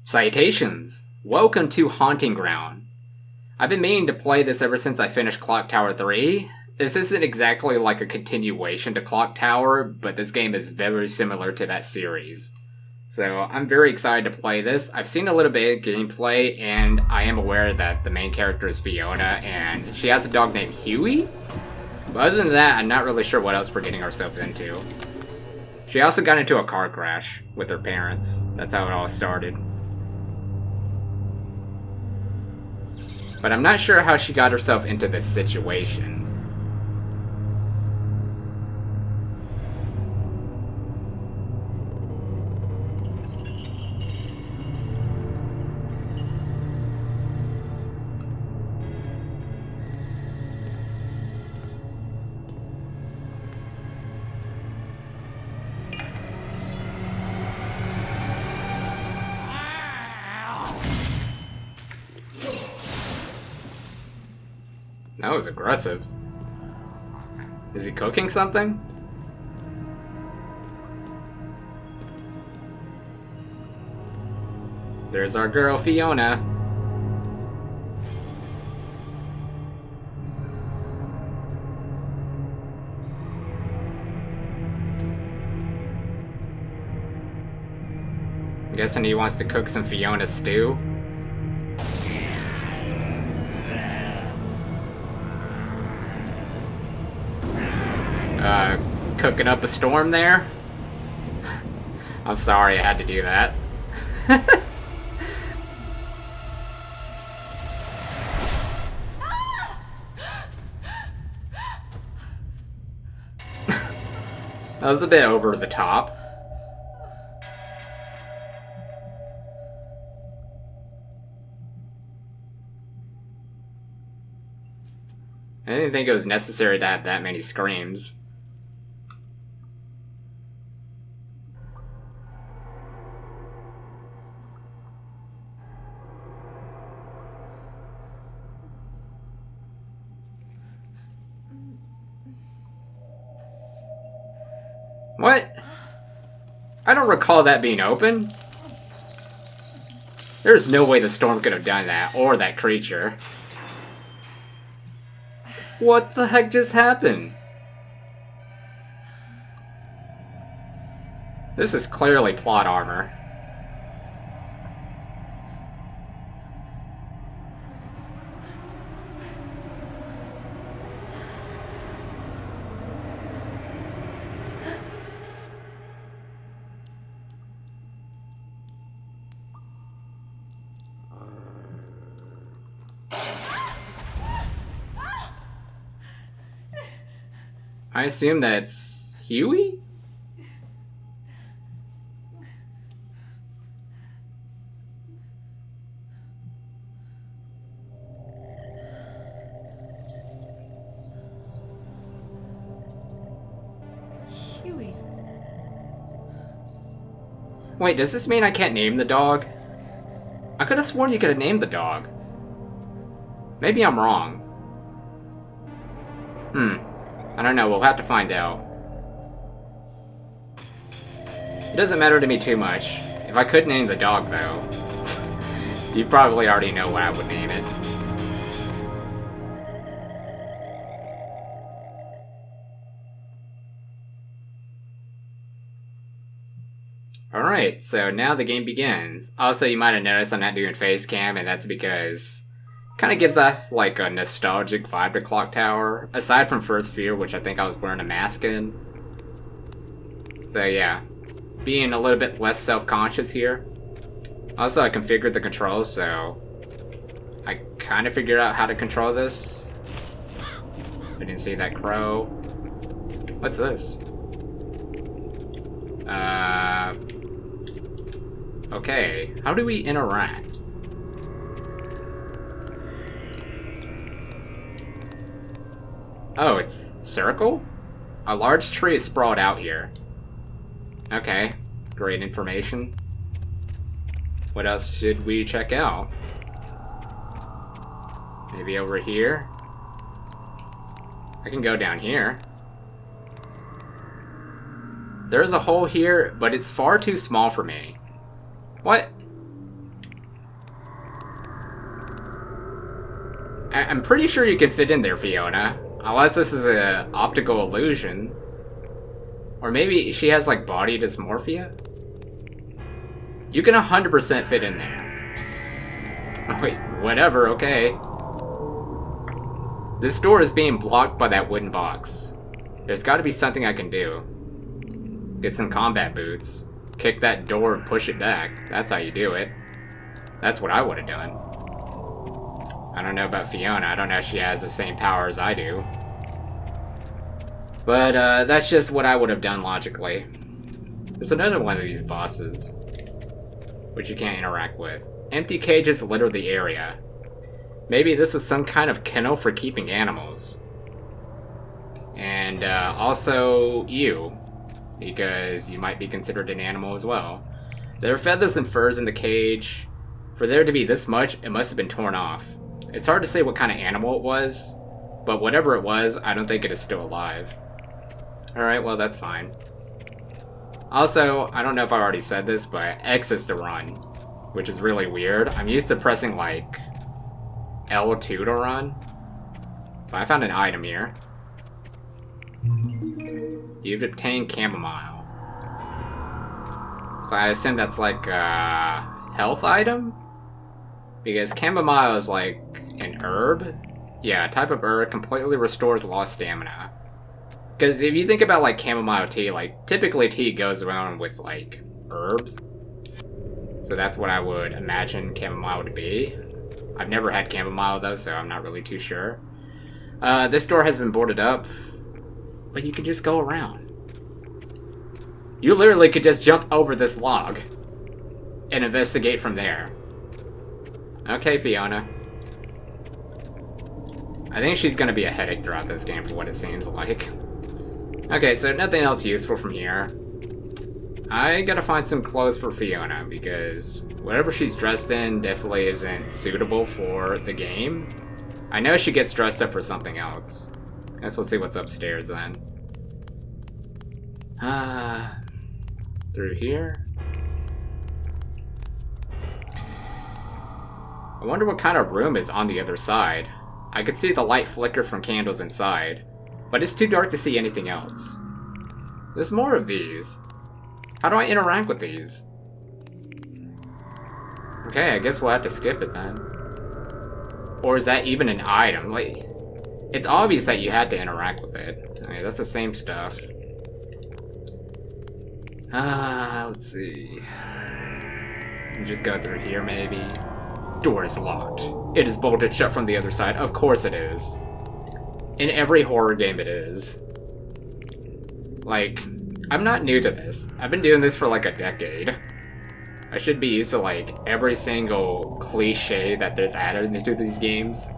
Citations! Welcome to Haunting Ground. I've been meaning to play this ever since I finished Clock Tower 3. This isn't exactly like a continuation to Clock Tower, but this game is very similar to that series. So I'm very excited to play this. I've seen a little bit of gameplay, and I am aware that the main character is Fiona, and she has a dog named Huey? But other than that, I'm not really sure what else we're getting ourselves into. She also got into a car crash with her parents. That's how it all started. But I'm not sure how she got herself into this situation. That was aggressive. Is he cooking something? There's our girl, Fiona. I'm guessing he wants to cook some Fiona stew. Cooking up a storm there? I'm sorry I had to do that. That was a bit over the top. I didn't think it was necessary to have that many screams. What? I don't recall that being open. There's no way the storm could have done that, or that creature. What the heck just happened? This is clearly plot armor. I assume that's Huey? Huey. Wait, does this mean I can't name the dog? I could have sworn you could have named the dog. Maybe I'm wrong. I don't know, we'll have to find out. It doesn't matter to me too much. If I could name the dog, though, you probably already know what I would name it. Alright, so now the game begins. Also, you might have noticed I'm not doing face cam, and that's because kind of gives off like a nostalgic vibe to Clock Tower, aside from First Fear, which I think I was wearing a mask in. So yeah, being a little bit less self-conscious here. Also, I configured the controls, so I kind of figured out how to control this. I didn't see that crow. What's this? Okay, how do we interact? Oh, it's circle? A large tree is sprawled out here. Okay, great information. What else should we check out? Maybe over here? I can go down here. There's a hole here, but it's far too small for me. What? I'm pretty sure you can fit in there, Fiona. Unless this is an optical illusion. Or maybe she has, like, body dysmorphia? You can 100% fit in there. Oh, wait, whatever, okay. This door is being blocked by that wooden box. There's gotta be something I can do. Get some combat boots. Kick that door and push it back. That's how you do it. That's what I would have done. I don't know about Fiona. I don't know if she has the same power as I do. But, that's just what I would have done logically. There's another one of these bosses, which you can't interact with. Empty cages litter the area. Maybe this was some kind of kennel for keeping animals. And, also you, because you might be considered an animal as well. There are feathers and furs in the cage. For there to be this much, it must have been torn off. It's hard to say what kind of animal it was, but whatever it was, I don't think it is still alive. Alright, well, that's fine. Also, I don't know if I already said this, but X is to run, which is really weird. I'm used to pressing, like, L2 to run. But I found an item here. You've obtained chamomile. So I assume that's like a health item? Because chamomile is like an herb? Yeah, a type of herb completely restores lost stamina. Because if you think about like chamomile tea, like typically tea goes around with like herbs. So that's what I would imagine chamomile to be. I've never had chamomile though, so I'm not really too sure. This door has been boarded up, but you can just go around. You literally could just jump over this log and investigate from there. Okay, Fiona. I think she's gonna be a headache throughout this game for what it seems like. Okay, so nothing else useful from here. I gotta find some clothes for Fiona, because whatever she's dressed in definitely isn't suitable for the game. I know she gets dressed up for something else. Guess we'll see what's upstairs then. Through here? I wonder what kind of room is on the other side. I could see the light flicker from candles inside, but it's too dark to see anything else. There's more of these. How do I interact with these? Okay, I guess we'll have to skip it then. Or is that even an item? Like, it's obvious that you had to interact with it. I mean, that's the same stuff. Let's see. Just go through here, maybe. Door is locked. It is bolted shut from the other side. Of course it is. In every horror game it is. Like, I'm not new to this. I've been doing this for like a decade. I should be used to like every single cliche that there's added into these games.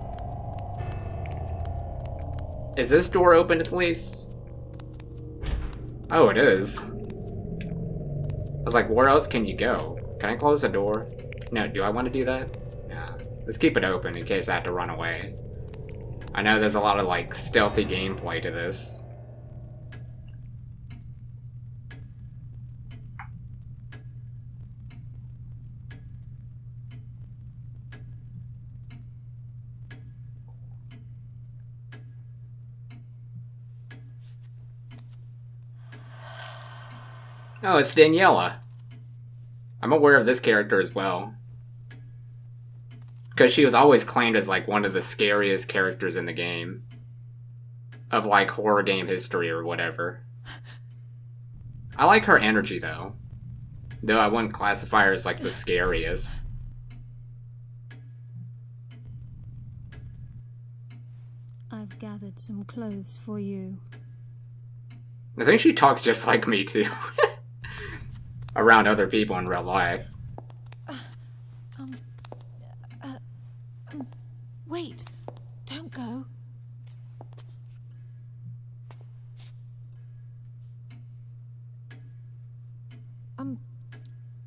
Is this door open at least? Oh, it is. I was like, where else can you go? Can I close the door? No, do I want to do that? No. Let's keep it open in case I have to run away. I know there's a lot of like stealthy gameplay to this. Oh, it's Daniela. I'm aware of this character as well. Because she was always claimed as like one of the scariest characters in the game. Of like horror game history or whatever. I like her energy though. Though I wouldn't classify her as like the scariest. I've gathered some clothes for you. I think she talks just like me too. Around other people in real life. Wait, don't go.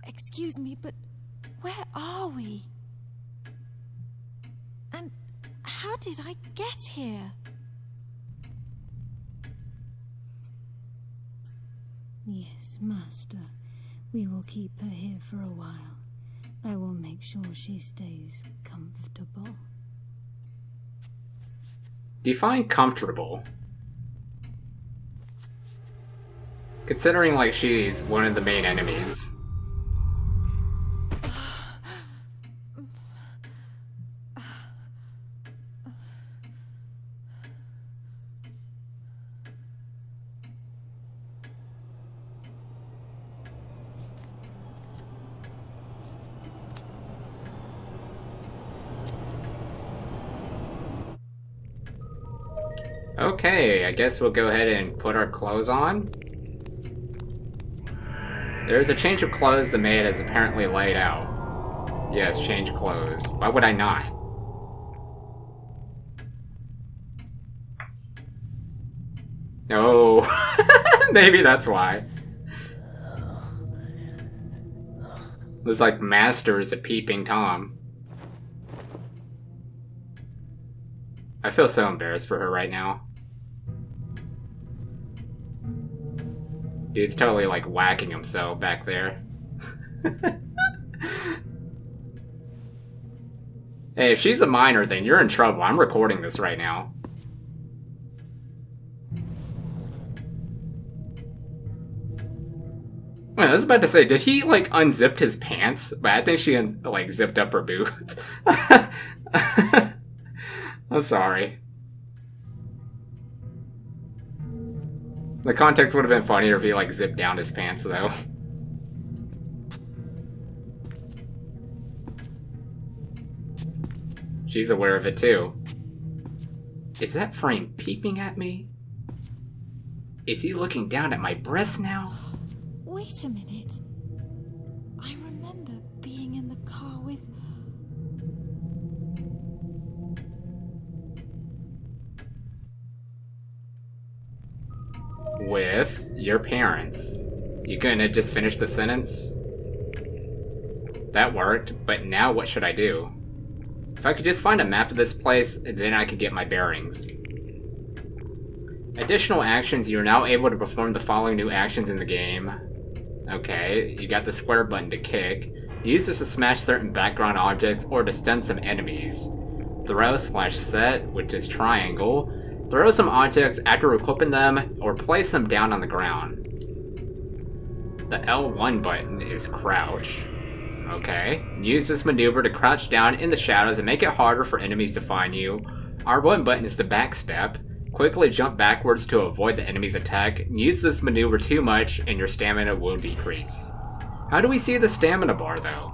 Excuse me, but where are we? And how did I get here? Yes, Master. We will keep her here for a while. I will make sure she stays comfortable. Define comfortable. Considering, like, she's one of the main enemies. Okay, I guess we'll go ahead and put our clothes on. There's a change of clothes the maid has apparently laid out. Yes, change clothes. Why would I not? No. Maybe that's why. Looks like Master is a peeping Tom. I feel so embarrassed for her right now. Dude's totally like whacking himself back there. Hey, if she's a minor, then you're in trouble. I'm recording this right now. Wait, I was about to say, did he like unzipped his pants? But I think she like zipped up her boots. I'm sorry. The context would have been funnier if he like zipped down his pants though. She's aware of it too. Is that frame peeping at me? Is he looking down at my breast now? Wait a minute. I remember being in the car with... With your parents. You gonna just finish the sentence? That worked, but now what should I do? If I could just find a map of this place, then I could get my bearings. Additional actions, you're now able to perform the following new actions in the game. Okay, you got the square button to kick. Use this to smash certain background objects or to stun some enemies. Throw/set, which is triangle. Throw some objects after equipping them, or place them down on the ground. The L1 button is crouch. Okay. Use this maneuver to crouch down in the shadows and make it harder for enemies to find you. R1 button is the backstep. Quickly jump backwards to avoid the enemy's attack. Use this maneuver too much and your stamina will decrease. How do we see the stamina bar though?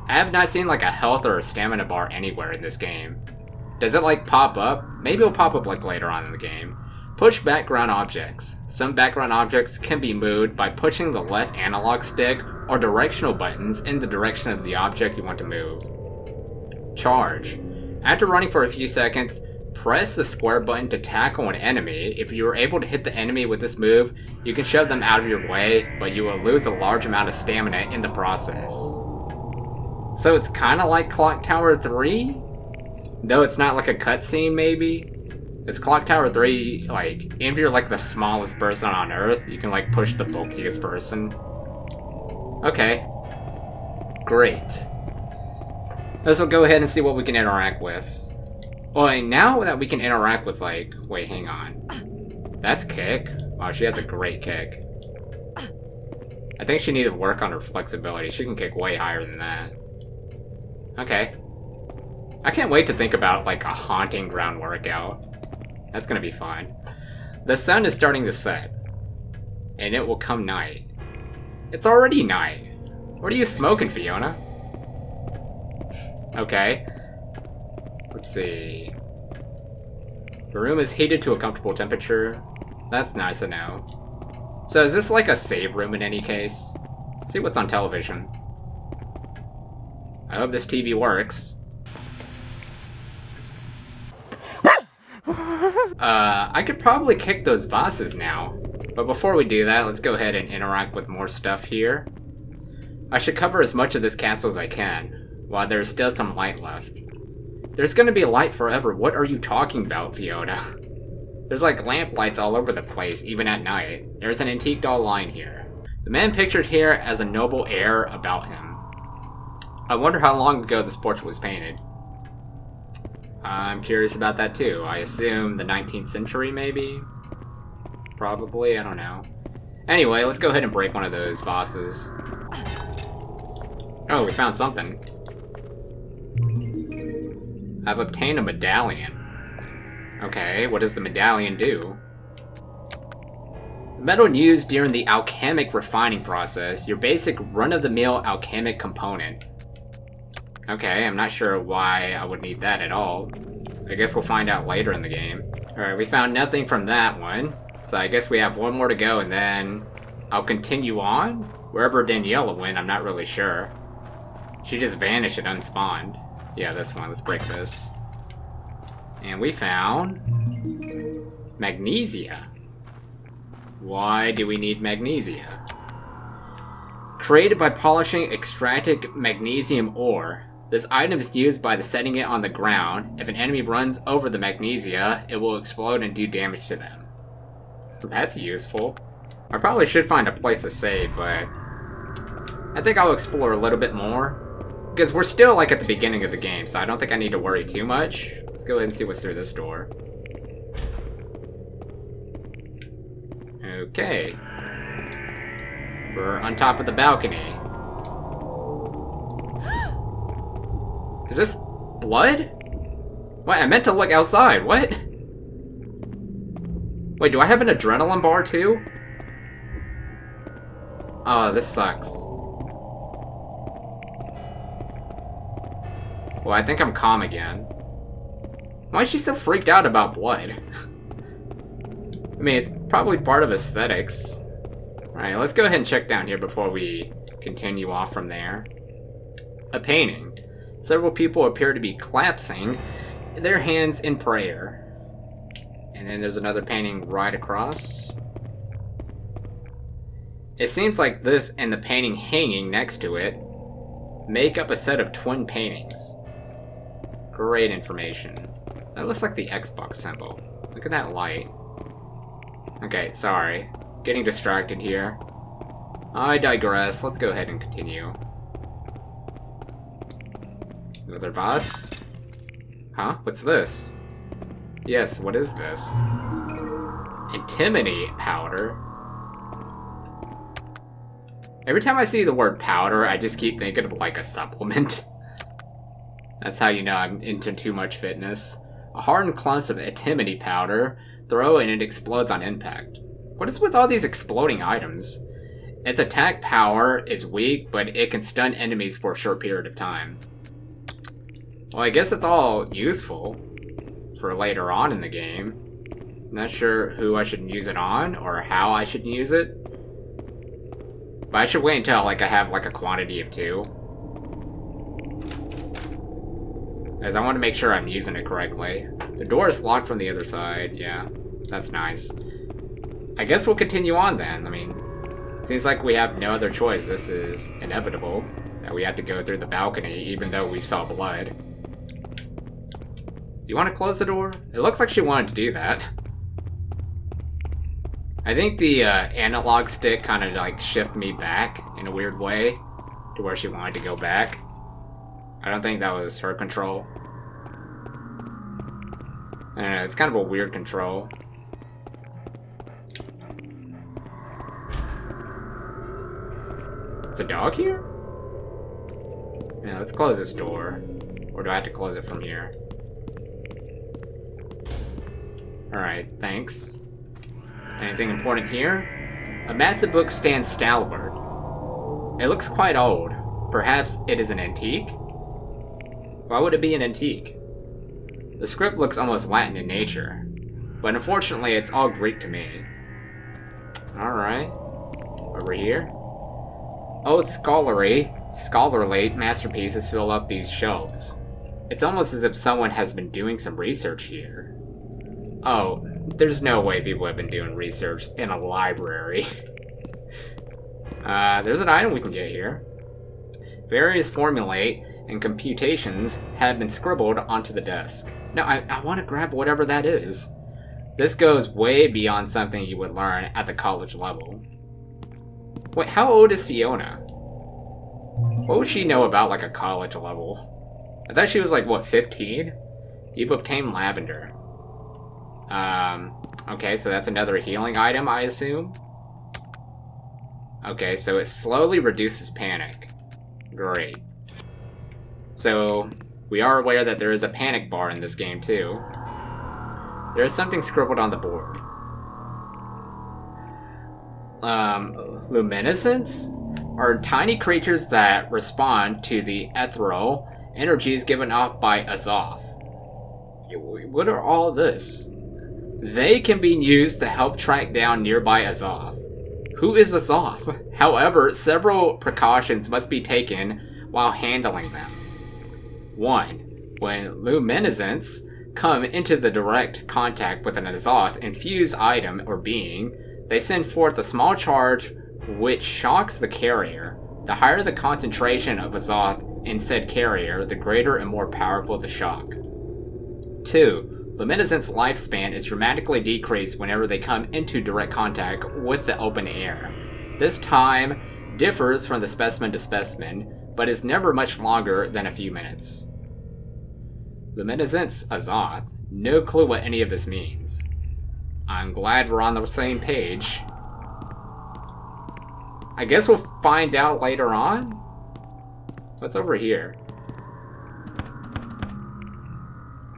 I have not seen like a health or a stamina bar anywhere in this game. Does it like pop up? Maybe it'll pop up like later on in the game. Push background objects. Some background objects can be moved by pushing the left analog stick or directional buttons in the direction of the object you want to move. Charge. After running for a few seconds, press the square button to tackle an enemy. If you are able to hit the enemy with this move, you can shove them out of your way, but you will lose a large amount of stamina in the process. So it's kind of like Clock Tower 3? Though it's not like a cutscene, maybe? It's Clock Tower 3, like, even if you're like the smallest person on Earth, you can like push the bulkiest person. Okay. Great. Let's go ahead and see what we can interact with. Well, and now that we can interact with like... Wait, hang on. That's kick? Wow, she has a great kick. I think she needed work on her flexibility. She can kick way higher than that. Okay. I can't wait to think about like a haunting ground workout. That's gonna be fun. The sun is starting to set. And it will come night. It's already night. What are you smoking, Fiona? Okay. Let's see. The room is heated to a comfortable temperature. That's nice to know. So is this like a save room in any case? Let's see what's on television. I hope this TV works. I could probably kick those vases now. But before we do that, let's go ahead and interact with more stuff here. I should cover as much of this castle as I can, while there's still some light left. There's gonna be light forever. What are you talking about, Fiona? There's like lamp lights all over the place, even at night. There's an antique doll lying here. The man pictured here has a noble air about him. I wonder how long ago this portrait was painted. I'm curious about that too. I assume the 19th century, maybe? Probably, I don't know. Anyway, let's go ahead and break one of those vases. Oh, we found something. I've obtained a medallion. Okay, what does the medallion do? The metal used during the alchemic refining process, your basic run-of-the-mill alchemic component. Okay, I'm not sure why I would need that at all. I guess we'll find out later in the game. Alright, we found nothing from that one. So I guess we have one more to go and then I'll continue on? Wherever Daniela went, I'm not really sure. She just vanished and unspawned. Yeah, this one. Let's break this. And we found... magnesia. Why do we need magnesia? Created by polishing extracted magnesium ore. This item is used by setting it on the ground. If an enemy runs over the magnesia, it will explode and do damage to them. That's useful. I probably should find a place to save, but I think I'll explore a little bit more. Because we're still like at the beginning of the game, so I don't think I need to worry too much. Let's go ahead and see what's through this door. Okay. We're on top of the balcony. Is this blood? What? I meant to look outside. What? Wait, do I have an adrenaline bar too? Oh, this sucks. Well, I think I'm calm again. Why is she so freaked out about blood? I mean, it's probably part of aesthetics. Alright, let's go ahead and check down here before we continue off from there. A painting. Several people appear to be clasping their hands in prayer. And then there's another painting right across. It seems like this and the painting hanging next to it make up a set of twin paintings. Great information. That looks like the Xbox symbol. Look at that light. Okay, sorry. Getting distracted here. I digress. Let's go ahead and continue. Another vase? Huh? What's this? Yes, what is this? Antimony powder? Every time I see the word powder, I just keep thinking of like a supplement. That's how you know I'm into too much fitness. A hardened clump of antimony powder. Throw and it explodes on impact. What is with all these exploding items? Its attack power is weak, but it can stun enemies for a short period of time. Well, I guess it's all useful for later on in the game. Not sure who I should use it on or how I should use it. But I should wait until like I have like a quantity of 2. As I want to make sure I'm using it correctly. The door is locked from the other side. Yeah, that's nice. I guess we'll continue on then. I mean, seems like we have no other choice. This is inevitable that we have to go through the balcony even though we saw blood. You want to close the door? It looks like she wanted to do that. I think the analog stick kind of like shifted me back in a weird way to where she wanted to go back. I don't think that was her control. I don't know, it's kind of a weird control. Is a dog here? Yeah, let's close this door. Or do I have to close it from here? Alright, thanks. Anything important here? A massive book stands stalwart. It looks quite old. Perhaps it is an antique? Why would it be an antique? The script looks almost Latin in nature, but unfortunately it's all Greek to me. Alright. Over here. Old scholarly masterpieces fill up these shelves. It's almost as if someone has been doing some research here. Oh, there's no way people have been doing research in a library. There's an item we can get here. Various formulae and computations have been scribbled onto the desk. Now, I want to grab whatever that is. This goes way beyond something you would learn at the college level. Wait, how old is Fiona? What would she know about, like, a college level? I thought she was, like, what, 15? You've obtained lavender. Okay, so that's another healing item, I assume? Okay, so it slowly reduces panic. Great. So, we are aware that there is a panic bar in this game, too. There is something scribbled on the board. Luminescence? Are tiny creatures that respond to the ethereal energies given off by Azoth. What are all this? They can be used to help track down nearby Azoth. Who is Azoth? However, several precautions must be taken while handling them. 1. When luminescence come into the direct contact with an Azoth-infused item or being, they send forth a small charge which shocks the carrier. The higher the concentration of Azoth in said carrier, the greater and more powerful the shock. 2. Luminescence lifespan is dramatically decreased whenever they come into direct contact with the open air. This time differs from the specimen to specimen, but is never much longer than a few minutes. Luminescence Azoth. No clue what any of this means. I'm glad we're on the same page. I guess we'll find out later on? What's over here?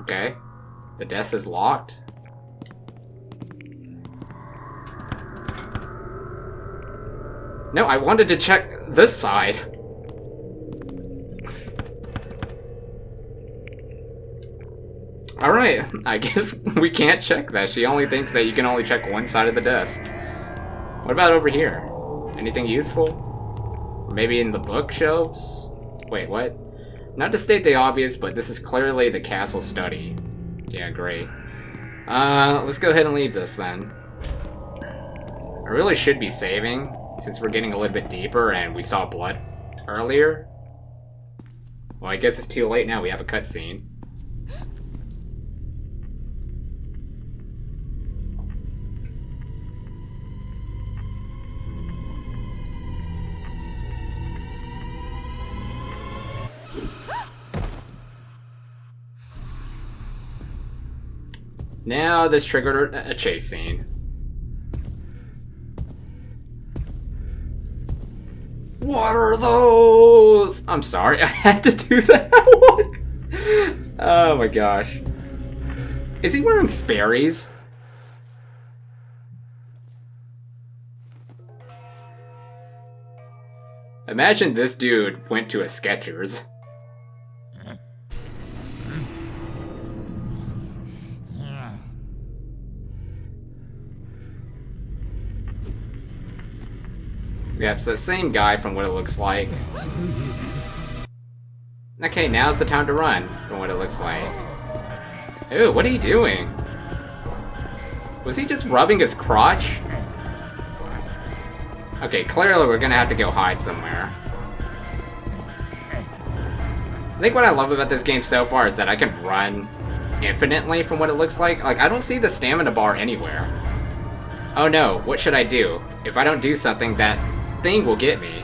Okay. The desk is locked. No, I wanted to check this side. Alright, I guess we can't check that. She only thinks that you can only check one side of the desk. What about over here? Anything useful? Or maybe in the bookshelves? Wait, what? Not to state the obvious, but this is clearly the castle study. Yeah, great. Let's go ahead and leave this then. I really should be saving, since we're getting a little bit deeper and we saw blood earlier. Well, I guess it's too late now, we have a cutscene. Now this triggered a chase scene. What are those? I'm sorry, I had to do that one. Oh my gosh. Is he wearing Sperry's? Imagine this dude went to a Skechers. Yeah, it's the same guy from what it looks like. Okay, now's the time to run, from what it looks like. Ooh, what are you doing? Was he just rubbing his crotch? Okay, clearly we're gonna have to go hide somewhere. I think what I love about this game so far is that I can run infinitely from what it looks like. Like, I don't see the stamina bar anywhere. Oh no, what should I do? If I don't do something, that thing will get me.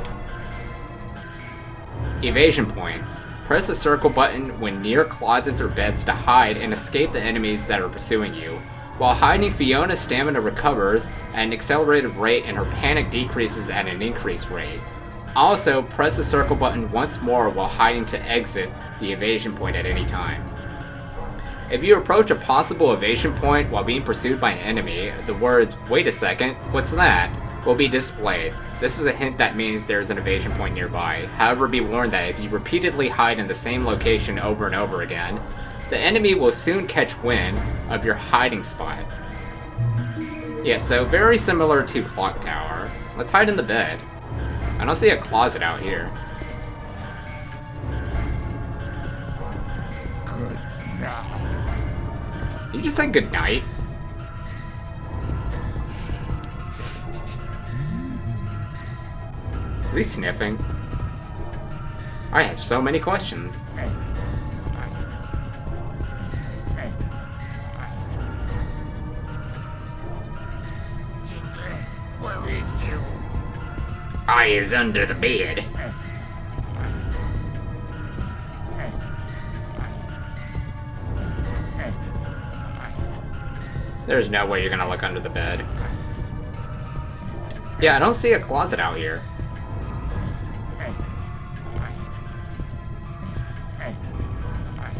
Evasion points. Press the circle button when near closets or beds to hide and escape the enemies that are pursuing you. While hiding, Fiona's stamina recovers at an accelerated rate and her panic decreases at an increased rate. Also, press the circle button once more while hiding to exit the evasion point at any time. If you approach a possible evasion point while being pursued by an enemy, the words, "Wait a second, what's that?" will be displayed. This is a hint that means there is an evasion point nearby. However, be warned that if you repeatedly hide in the same location over and over again, the enemy will soon catch wind of your hiding spot. Yeah, so very similar to Clock Tower. Let's hide in the bed. I don't see a closet out here. Good night. You just said good night. Is he sniffing? I have so many questions. Where is you? I is under the bed. There's no way you're gonna look under the bed. Yeah, I don't see a closet out here.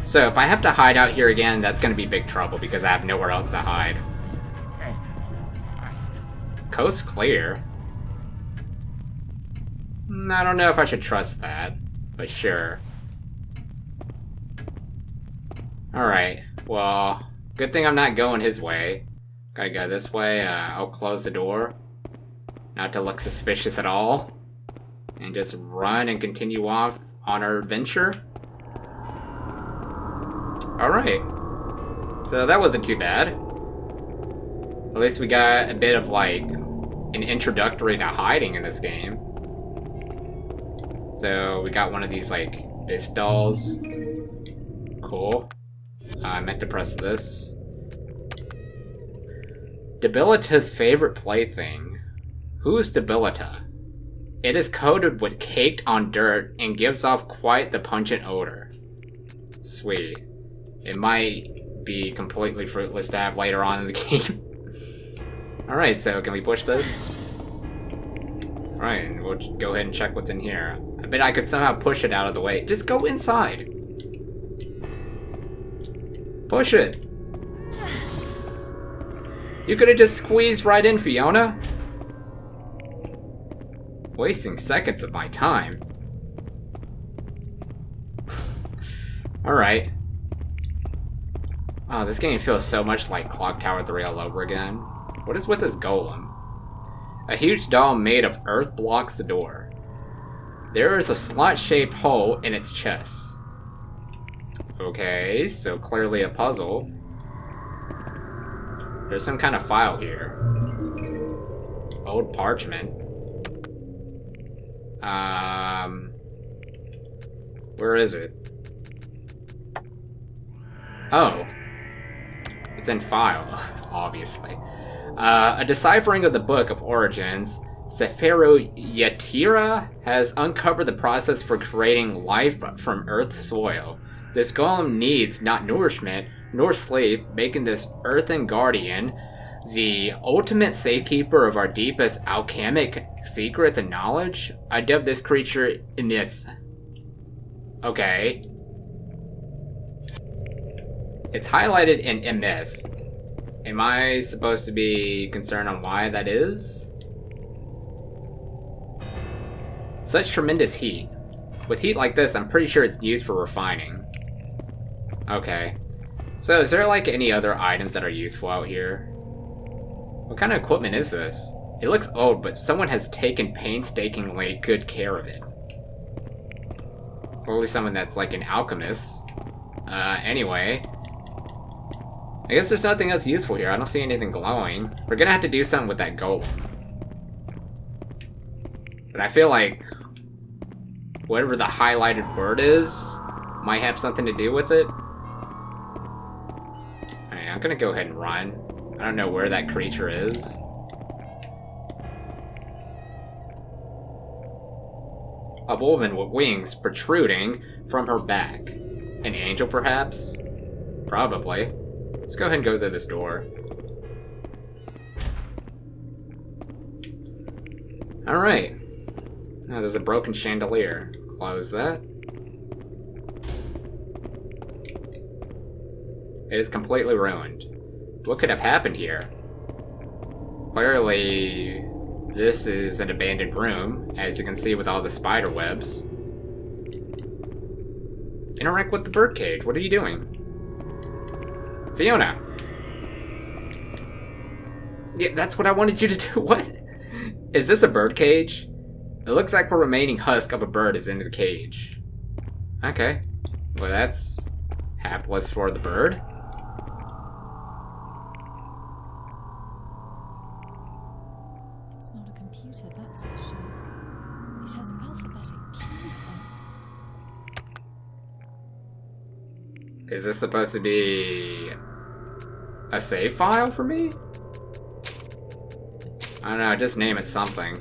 So if I have to hide out here again, that's gonna be big trouble because I have nowhere else to hide. Coast clear? I don't know if I should trust that, but sure. Alright, well, good thing I'm not going his way. Gotta go this way. I'll close the door. Not to look suspicious at all. And just run and continue off on our adventure. Alright. So that wasn't too bad. At least we got a bit of, like, an introductory to hiding in this game. So we got one of these, like, pistols. Cool. I meant to press this. Debilita's favorite plaything. Who is Debilita? It is coated with caked on dirt and gives off quite the pungent odor. Sweet. It might be completely fruitless to have later on in the game. Alright, so can we push this? Alright, we'll go ahead and check what's in here. I bet I could somehow push it out of the way. Just go inside. Push it. You could have just squeezed right in, Fiona. Wasting seconds of my time. Alright. Oh, this game feels so much like Clock Tower 3 all over again. What is with this golem? A huge doll made of earth blocks the door. There is a slot-shaped hole in its chest. Okay, so clearly a puzzle. There's some kind of file here. Old parchment. Where is it? Oh. It's in file, obviously. A deciphering of the Book of Origins, Sefero Yatira has uncovered the process for creating life from Earth's soil. This golem needs not nourishment nor sleep, making this earthen guardian the ultimate safekeeper of our deepest alchemic secrets and knowledge. I dub this creature Myth. Okay. It's highlighted in Myth. Am I supposed to be concerned on why that is? Such tremendous heat. With heat like this, I'm pretty sure it's used for refining. Okay. So is there like any other items that are useful out here? What kind of equipment is this? It looks old, but someone has taken painstakingly good care of it. Probably someone that's like an alchemist. Anyway. I guess there's nothing else useful here. I don't see anything glowing. We're gonna have to do something with that golem. But I feel like whatever the highlighted word is might have something to do with it. Alright, I'm gonna go ahead and run. I don't know where that creature is. A woman with wings protruding from her back. An angel, perhaps? Probably. Let's go ahead and go through this door. Alright. Oh, there's a broken chandelier. Close that. It is completely ruined. What could have happened here? Clearly, this is an abandoned room, as you can see with all the spider webs. Interact with the birdcage. What are you doing? Fiona! Yeah, that's what I wanted you to do. What? Is this a birdcage? It looks like the remaining husk of a bird is in the cage. Okay. Well, that's hapless for the bird. It's not a computer, that's for sure. It has alphabetic keys, though. Is this supposed to be a save file for me? I don't know, just name it something.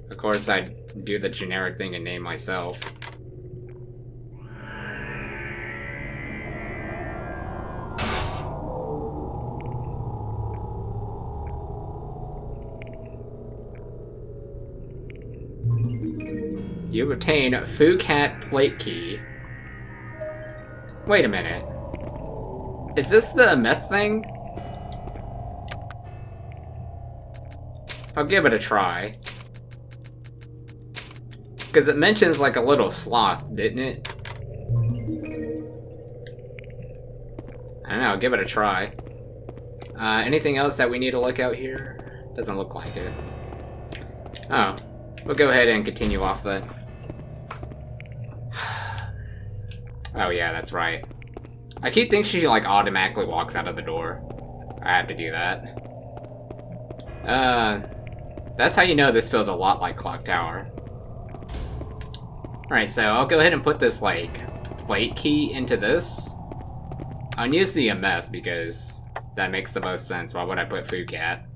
Of course, I'd do the generic thing and name myself. You obtain Foo Cat Plate Key. Wait a minute. Is this the meth thing? I'll give it a try. Because it mentions like a little sloth, didn't it? I don't know, I'll give it a try. Anything else that we need to look out here? Doesn't look like it. Oh, we'll go ahead and continue off then. Oh yeah, that's right. I keep thinking she like automatically walks out of the door. I have to do that. That's how you know this feels a lot like Clock Tower. Alright, so I'll go ahead and put this like plate key into this. I'll use the meth because that makes the most sense. Why would I put Foo Cat?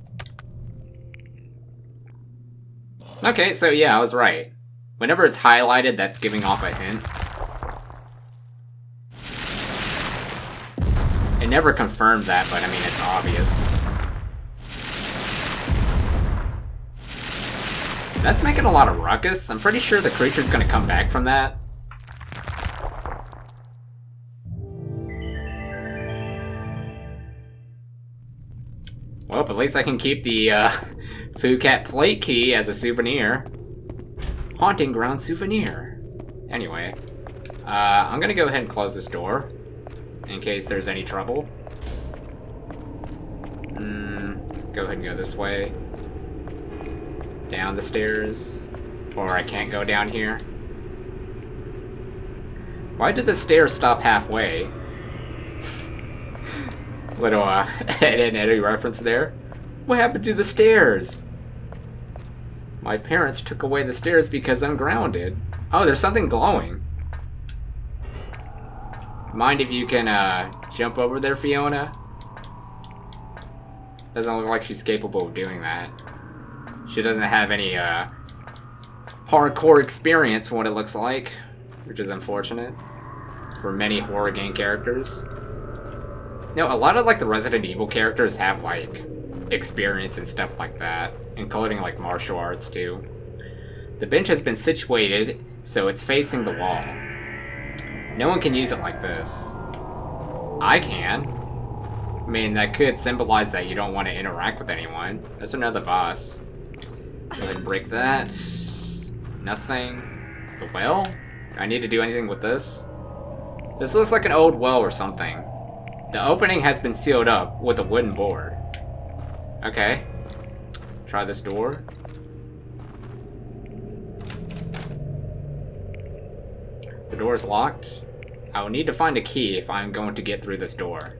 Okay, so yeah, I was right. Whenever it's highlighted, that's giving off a hint. It never confirmed that, but I mean, it's obvious. That's making a lot of ruckus. I'm pretty sure the creature's gonna come back from that. Well, at least I can keep the Foo Cat Plate Key as a souvenir. Haunting Ground souvenir. Anyway, I'm gonna go ahead and close this door in case there's any trouble. Go ahead and go this way. Down the stairs. Or I can't go down here. Why did the stairs stop halfway? Little Ed and Eddie reference there. What happened to the stairs? My parents took away the stairs because I'm grounded. Oh, there's something glowing. Mind if you can jump over there, Fiona? Doesn't look like she's capable of doing that. She doesn't have any hardcore experience from what it looks like, which is unfortunate for many horror game characters. You know, a lot of like the Resident Evil characters have like experience and stuff like that, including like martial arts too. The bench has been situated so it's facing the wall. No one can use it like this. I can. I mean, that could symbolize that you don't want to interact with anyone. There's another vase. Go ahead and break that. Nothing. The well? Do I need to do anything with this? This looks like an old well or something. The opening has been sealed up with a wooden board. Okay. Try this door. The door is locked. I will need to find a key if I'm going to get through this door.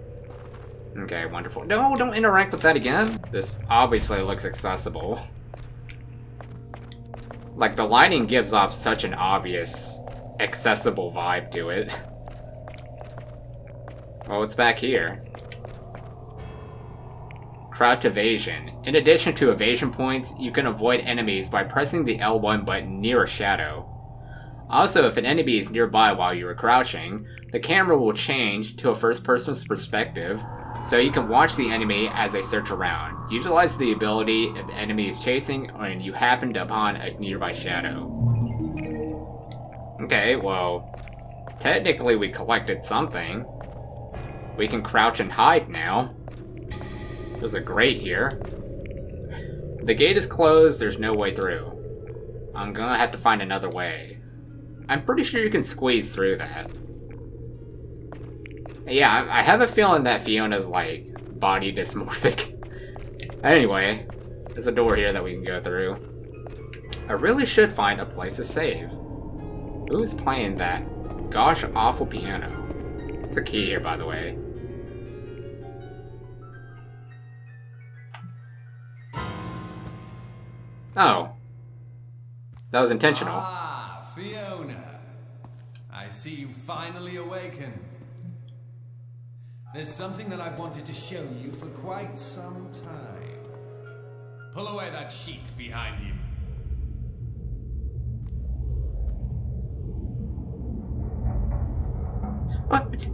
Okay, wonderful. No, don't interact with that again. This obviously looks accessible. Like, the lighting gives off such an obvious, accessible vibe to it. Oh, what's back here? Crouch evasion. In addition to evasion points, you can avoid enemies by pressing the L1 button near a shadow. Also, if an enemy is nearby while you are crouching, the camera will change to a first-person perspective, so you can watch the enemy as they search around. Utilize the ability if the enemy is chasing or you happen upon a nearby shadow. Okay, well, technically we collected something. We can crouch and hide now. There's a grate here. The gate is closed, there's no way through. I'm gonna have to find another way. I'm pretty sure you can squeeze through that. Yeah, I have a feeling that Fiona's, like, body dysmorphic. Anyway, there's a door here that we can go through. I really should find a place to save. Who's playing that gosh awful piano? There's a key here, by the way. Oh. That was intentional. Ah, Fiona. I see you finally awakened. There's something that I've wanted to show you for quite some time. Pull away that sheet behind you.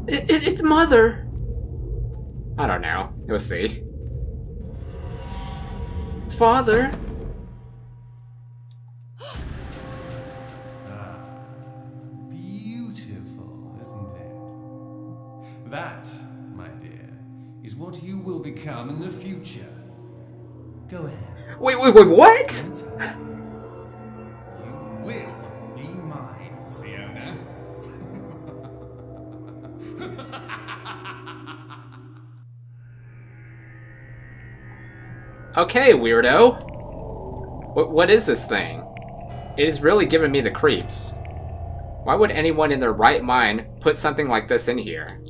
It's Mother! I don't know. We'll see. Father? future. Go ahead. Wait, what? You will be mine, Fiona. Okay, weirdo. What is this thing? It is really giving me the creeps. Why would anyone in their right mind put something like this in here?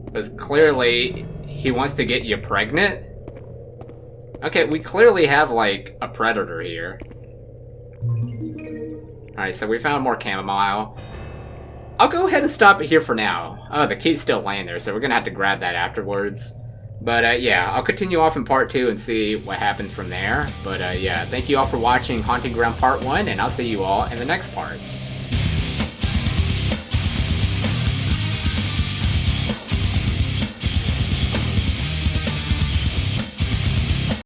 Because clearly, he wants to get you pregnant? Okay, we clearly have, like, a predator here. Alright, so we found more chamomile. I'll go ahead and stop it here for now. Oh, the key's still laying there, so we're gonna have to grab that afterwards. But, yeah, I'll continue off in part 2 and see what happens from there. But, yeah, thank you all for watching Haunting Ground Part 1, and I'll see you all in the next part.